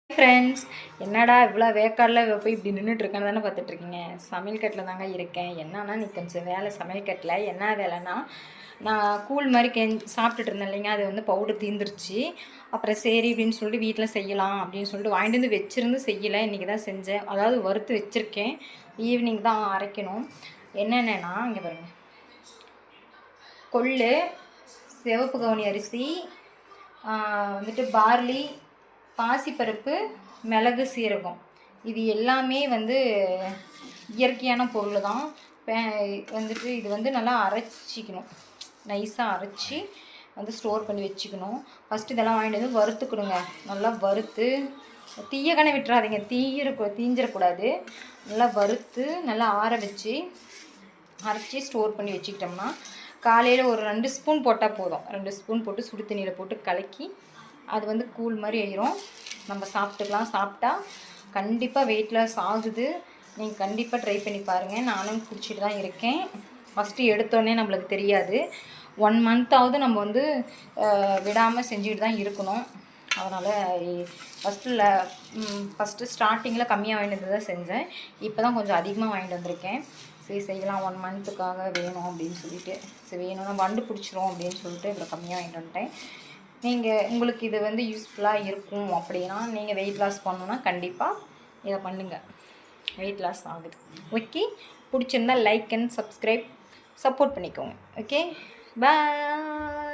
Friends, என்னடா இவ்வளோ வேக்காடில் போய் இப்படி நின்றுட்டுருக்கேன்னு தானே பார்த்துட்ருக்கீங்க. சமையல் கட்டில் தாங்க இருக்கேன். என்னன்னா நீ கொஞ்சம் வேலை சமையல் கட்டில் என்ன வேலைன்னா, நான் கூழ் மாதிரி சாப்பிட்டுட்டு இருந்தேன் இல்லைங்க, அது வந்து பவுடர் தீந்துருச்சு. அப்புறம் சரி அப்படின்னு சொல்லிட்டு வீட்டில் செய்யலாம் அப்படின்னு சொல்லிட்டு வாங்கிட்டு வந்து வச்சுருந்து செய்யலை. இன்றைக்கி தான் செஞ்சேன். அதாவது வறுத்து வச்சுருக்கேன். ஈவினிங் தான் அரைக்கணும். என்னென்னா இங்கே பாருங்கள், கொள்ளு, சிவப்பு கவுனி அரிசி, வந்துட்டு பார்லி, பாசிப்பருப்பு, மிளகு, சீரகம், இது எல்லாமே வந்து இயற்கையான பொருள் தான். வந்துட்டு இது வந்து நல்லா அரைச்சிக்கணும், நைஸாக அரைச்சி வந்து ஸ்டோர் பண்ணி வச்சுக்கணும். ஃபஸ்ட்டு இதெல்லாம் வாங்கிட்டு வந்து வறுத்துக்கணுங்க. நல்லா வறுத்து தீயக்கணை விட்டுறாதீங்க, தீஞ்சிடக்கூடாது. நல்லா வறுத்து நல்லா ஆற வச்சு அரைச்சி ஸ்டோர் பண்ணி வச்சுக்கிட்டோம்னா காலையில் ஒரு 2 ஸ்பூன் போட்டால் போதும். 2 ஸ்பூன் போட்டு சுடு தண்ணியில் போட்டு கலக்கி அது வந்து கூழ் மாதிரி ஆயிரும். நம்ம சாப்பிட்டுக்கலாம். சாப்பிட்டா கண்டிப்பாக வெயிட் லாஸ் ஆகுது. நீங்கள் கண்டிப்பாக ட்ரை பண்ணி பாருங்கள். நானும் குடிச்சிட்டு தான் இருக்கேன். ஃபஸ்ட்டு எடுத்தோடனே நம்மளுக்கு தெரியாது. 1 மந்த்தாவது நம்ம வந்து விடாமல் செஞ்சுக்கிட்டு தான் இருக்கணும். அதனால் ஃபஸ்ட்டு ஸ்டார்டிங்கில் கம்மியாக வாங்கிட்டு வந்து தான் செஞ்சேன். இப்போ தான் கொஞ்சம் அதிகமாக வாங்கிட்டு வந்திருக்கேன். சரி செய்யலாம், 1 மந்த்துக்காக வேணும் அப்படின்னு சொல்லிட்டு. சரி வேணும்னா வண்டு பிடிச்சிரும் அப்படின்னு சொல்லிட்டு இவ்வளோ கம்மியாக வாங்கிட்டு வந்துட்டேன். உங்களுக்கு இது வந்து யூஸ்ஃபுல்லாக இருக்கும் அப்படின்னா, நீங்கள் வெயிட் லாஸ் பண்ணணுன்னா கண்டிப்பாக இதை பண்ணுங்கள். வெயிட் லாஸ் ஆகுது. ஓகே, பிடிச்சிருந்தால் லைக் அண்ட் சப்ஸ்கிரைப் சப்போர்ட் பண்ணிக்கோங்க. ஓகே, பாய்.